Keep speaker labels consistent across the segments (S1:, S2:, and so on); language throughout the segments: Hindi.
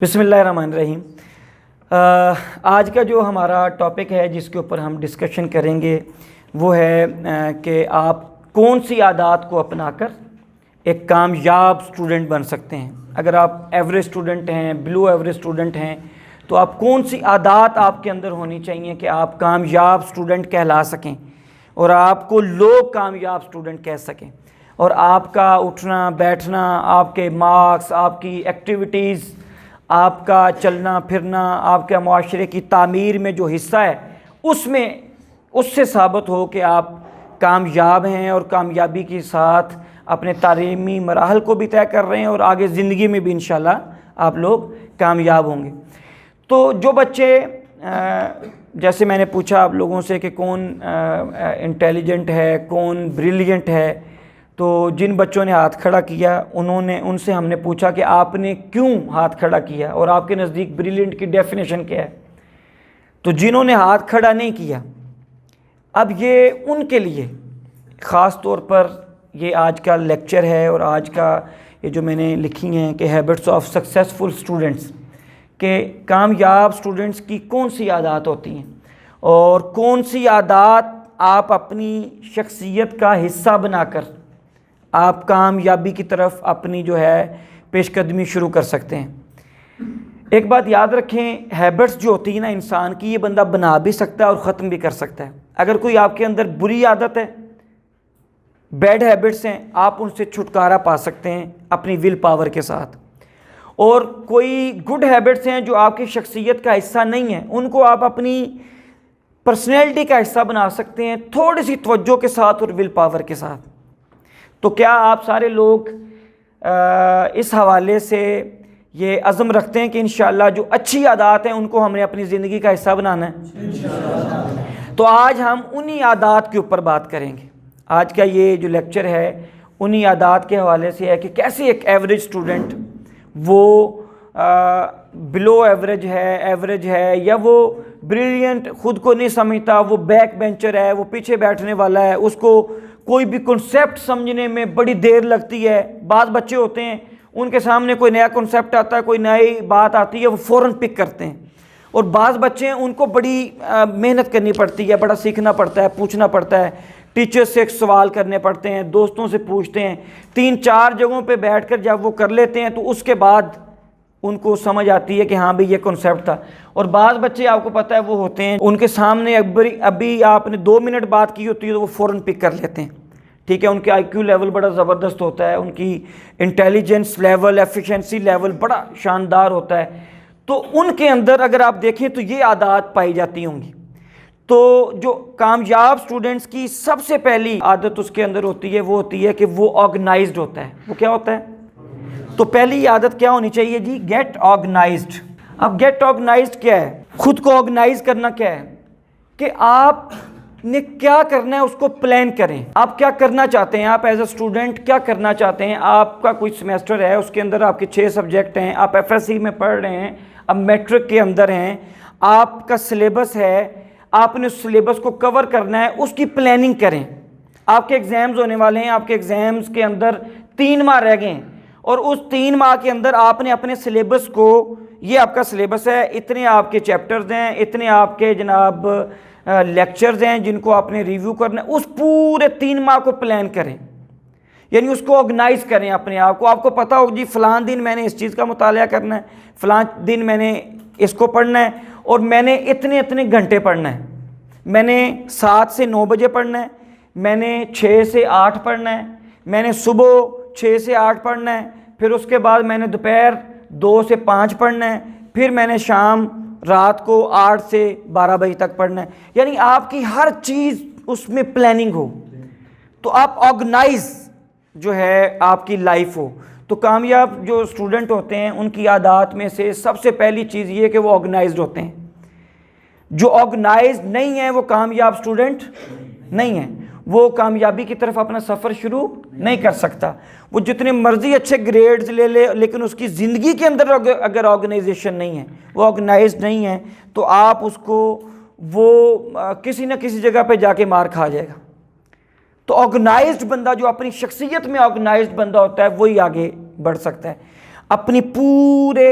S1: बिस्मिल्लाहिर्रहमानिर्रहीम। आज का जो हमारा टॉपिक है जिसके ऊपर हम डिस्कशन करेंगे वो है कि आप कौन सी आदत को अपनाकर एक कामयाब स्टूडेंट बन सकते हैं। अगर आप एवरेज स्टूडेंट हैं, बिलो एवरेज स्टूडेंट हैं, तो आप कौन सी आदत आपके अंदर होनी चाहिए कि आप कामयाब स्टूडेंट कहला सकें और आपको लोग कामयाब स्टूडेंट कह सकें, और आपका उठना बैठना, आपके मार्क्स, आपकी एक्टिविटीज़, आपका चलना फिरना, आपके माशरे की तामीर में जो हिस्सा है उससे साबित हो कि आप कामयाब हैं और कामयाबी के साथ अपने तालीमी मराहल को भी तय कर रहे हैं और आगे ज़िंदगी में भी इंशाल्लाह आप लोग कामयाब होंगे। तो जो बच्चे जैसे मैंने पूछा आप लोगों से कि कौन इंटेलिजेंट है, कौन ब्रिलियंट है, तो जिन बच्चों ने हाथ खड़ा किया उनसे हमने पूछा कि आपने क्यों हाथ खड़ा किया और आपके नज़दीक ब्रिलियंट की डेफिनेशन क्या है। तो जिन्होंने हाथ खड़ा नहीं किया, अब ये उनके लिए ख़ास तौर पर ये आज का लेक्चर है और आज का ये जो मैंने लिखी हैं कि हैबिट्स ऑफ सक्सेसफुल स्टूडेंट्स, के कामयाब स्टूडेंट्स की कौन सी आदत होती हैं और कौन सी आदत आप अपनी शख्सियत का हिस्सा बनाकर आप कामयाबी की तरफ अपनी जो है पेशकदमी शुरू कर सकते हैं। एक बात याद रखें, हैबिट्स जो होती है ना इंसान की, ये बंदा बना भी सकता है और ख़त्म भी कर सकता है। अगर कोई आपके अंदर बुरी आदत है, बैड हैबिट्स हैं, आप उनसे छुटकारा पा सकते हैं अपनी विल पावर के साथ। और कोई गुड हैबिट्स हैं जो आपकी शख्सियत का हिस्सा नहीं है, उनको आप अपनी पर्सनैलिटी का हिस्सा बना सकते हैं थोड़ी सी तवज्जो के साथ और विल पावर के साथ। तो क्या आप सारे लोग इस हवाले से ये अज़म रखते हैं कि इंशाअल्लाह जो अच्छी आदत हैं उनको हमने अपनी ज़िंदगी का हिस्सा बनाना है? इंशाअल्लाह। तो आज हम उन्हीं आदत के ऊपर बात करेंगे। आज का ये जो लेक्चर है उन्हीं आदत के हवाले से है कि कैसे एक एवरेज स्टूडेंट, वो बिलो एवरेज है या वो ब्रिलियंट खुद को नहीं समझता, वो बैक बेंचर है, वो पीछे बैठने वाला है, उसको कोई भी कॉन्सेप्ट समझने में बड़ी देर लगती है। बाज़ बच्चे होते हैं उनके सामने कोई नया कॉन्सेप्ट आता है, कोई नई बात आती है, वो फ़ौरन पिक करते हैं। और बाज़ बच्चे हैं उनको बड़ी मेहनत करनी पड़ती है, बड़ा सीखना पड़ता है, पूछना पड़ता है, टीचर से सवाल करने पड़ते हैं, दोस्तों से पूछते हैं, 3-4 जगहों पे बैठकर जब वो कर लेते हैं तो उसके बाद उनको समझ आती है कि हाँ भाई ये कॉन्सेप्ट था। और बाज़ बच्चे आपको पता है वो होते हैं उनके सामने अभी आपने 2 मिनट बात की होती है तो वो फ़ौरन पिक कर लेते हैं। ठीक है, उनके IQ लेवल बड़ा ज़बरदस्त होता है, उनकी इंटेलिजेंस लेवल, एफिशिएंसी लेवल बड़ा शानदार होता है। तो उनके अंदर अगर आप देखें तो ये आदत पाई जाती होंगी। तो जो कामयाब स्टूडेंट्स की सबसे पहली आदत उसके अंदर होती है वो होती है कि वो ऑर्गेनाइज्ड होता है। वो क्या होता है? तो पहली आदत क्या होनी चाहिए जी? Get organised. अब गेट ऑर्गेनाइज्ड क्या है? खुद को ऑर्गेनाइज करना क्या है कि आपने क्या करना है उसको प्लान करें। आप क्या करना चाहते हैं, आप एज अ स्टूडेंट क्या करना चाहते हैं। आपका कोई सेमेस्टर है, उसके अंदर आपके 6 सब्जेक्ट हैं, आप FSC में पढ़ रहे हैं, अब मैट्रिक के अंदर हैं, आपका सिलेबस है, आपने उस सिलेबस को कवर करना है, उसकी प्लानिंग करें। आपके एग्ज़ाम्स होने वाले हैं, आपके एग्ज़ाम्स के अंदर 3 माह रह गए हैं और उस 3 माह के अंदर आपने अपने सिलेबस को, ये आपका सिलेबस है, इतने आपके चैप्टर्स हैं, इतने आपके जनाब लेक्चर्स हैं जिनको आपने रिव्यू करना है, उस पूरे 3 माह को प्लान करें, यानी उसको ऑर्गेनाइज करें अपने आप को। आपको पता हो जी फ़लाँ दिन मैंने इस चीज़ का मुताला करना है, फ़लाँ दिन मैंने इसको पढ़ना है और मैंने इतने घंटे पढ़ना है। मैंने 7 से 9 बजे पढ़ना है, मैंने 6 से 8 पढ़ना है, मैंने सुबह 6 से 8 पढ़ना है, फिर उसके बाद मैंने दोपहर 2 से 5 पढ़ना है, फिर मैंने शाम रात को 8 से 12 बजे तक पढ़ना है। यानी आपकी हर चीज़ उसमें प्लानिंग हो, तो आप ऑर्गेनाइज जो है आपकी लाइफ हो। तो कामयाब जो स्टूडेंट होते हैं उनकी आदत में से सबसे पहली चीज़ ये कि वो ऑर्गेनाइज्ड होते हैं। जो ऑर्गेनाइज्ड नहीं है वो कामयाब स्टूडेंट नहीं है, वो कामयाबी की तरफ अपना सफ़र शुरू नहीं कर सकता। वो जितने मर्जी अच्छे ग्रेड्स ले ले, लेकिन उसकी ज़िंदगी के अंदर अगर ऑर्गेनाइजेशन नहीं है, वो ऑर्गेनाइज्ड नहीं है, तो आप उसको वो किसी न किसी जगह पे जाके मार खा जाएगा। तो ऑर्गेनाइज्ड बंदा, जो अपनी शख्सियत में ऑर्गेनाइज्ड बंदा होता है, वही आगे बढ़ सकता है। अपनी पूरे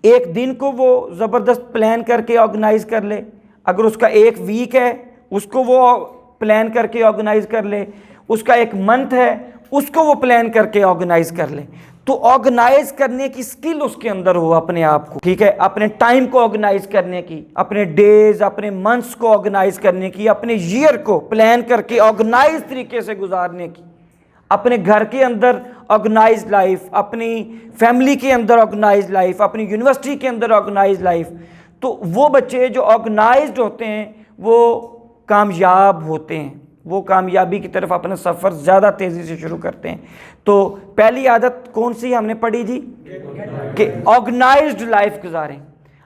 S1: एक दिन को वो ज़बरदस्त प्लान करके ऑर्गेनाइज़ कर ले, अगर उसका एक वीक है उसको वो प्लान करके ऑर्गेनाइज़ कर ले, उसका एक मंथ है उसको वो प्लान करके ऑर्गेनाइज़ कर ले। तो ऑर्गेनाइज करने की स्किल उसके अंदर हो अपने आप को, ठीक है, अपने टाइम को ऑर्गेनाइज करने की, अपने डेज अपने मंथ्स को ऑर्गेनाइज करने की, अपने ईयर को प्लान करके ऑर्गेनाइज तरीके से गुजारने की, अपने घर के अंदर ऑर्गेनाइज लाइफ, अपनी फैमिली के अंदर ऑर्गेनाइज लाइफ, अपनी यूनिवर्सिटी के अंदर ऑर्गेनाइज लाइफ। तो वो बच्चे जो ऑर्गेनाइज्ड होते हैं वो कामयाब होते हैं, वो कामयाबी की तरफ अपना सफ़र ज़्यादा तेज़ी से शुरू करते हैं। तो पहली आदत कौन सी हमने पढ़ी जी कि ऑर्गेनाइज्ड लाइफ गुजारें।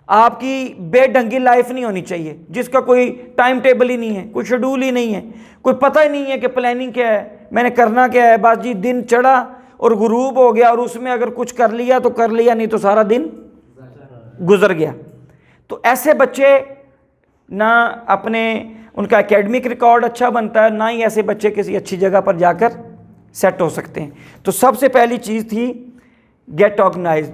S1: आपकी बेढंगी लाइफ नहीं होनी चाहिए जिसका कोई टाइम टेबल ही नहीं है, कोई शेड्यूल ही नहीं है, कोई पता ही नहीं है कि प्लानिंग क्या है, मैंने करना क्या है, बस जी दिन चढ़ा और गुरूब हो गया और उसमें अगर कुछ कर लिया तो कर लिया, नहीं तो सारा दिन गुजर गया। तो ऐसे बच्चे ना अपने उनका एकेडमिक रिकॉर्ड अच्छा बनता है, ना ही ऐसे बच्चे किसी अच्छी जगह पर जाकर सेट हो सकते हैं। तो सबसे पहली चीज़ थी गेट ऑर्गेनाइज्ड।